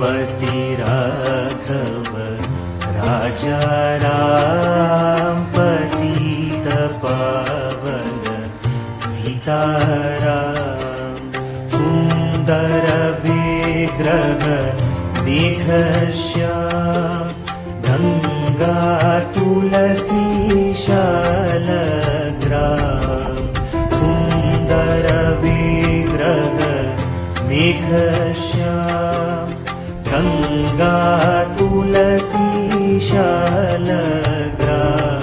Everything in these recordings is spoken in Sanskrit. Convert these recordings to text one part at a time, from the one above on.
रघुपति राघव राजा राम पतित पावन सीताराम। सुंदर विग्रह देख श्याम गंगा तुलसी शालग्राम। सुंदर विग्रह देख श्याम गंगा तुलसी शालग्राम।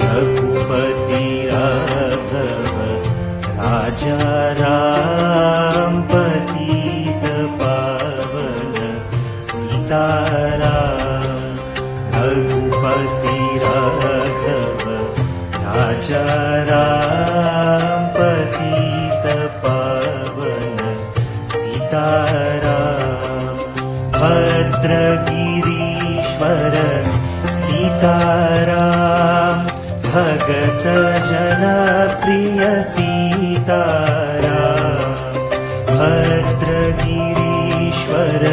रघुपति राघव राजा राम पतित पावन सीताराम। रघुपति राघव राजा राम पतित पावन सीताराम। भद्रगिरीश्वर सीताराम भगत जन प्रिय सीताराम। भद्रगिरीश्वर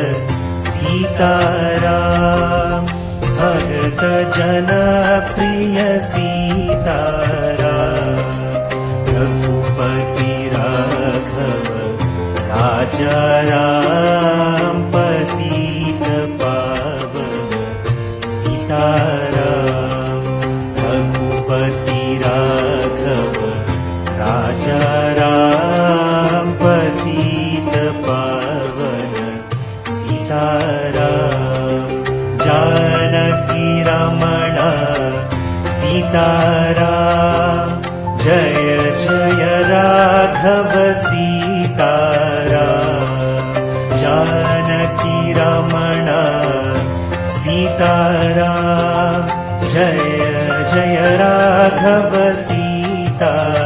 सीताराम भगत जन प्रिय सीताराम। रघुपति राघव राजा राम पतित पावन सीताराम। रघुपति राघव राजा राम पतित पावन सीताराम। जानकी रमण सीताराम जय जय राघव सीताराम। जानकी रमण सीताराम जय जय राघव सीताराम।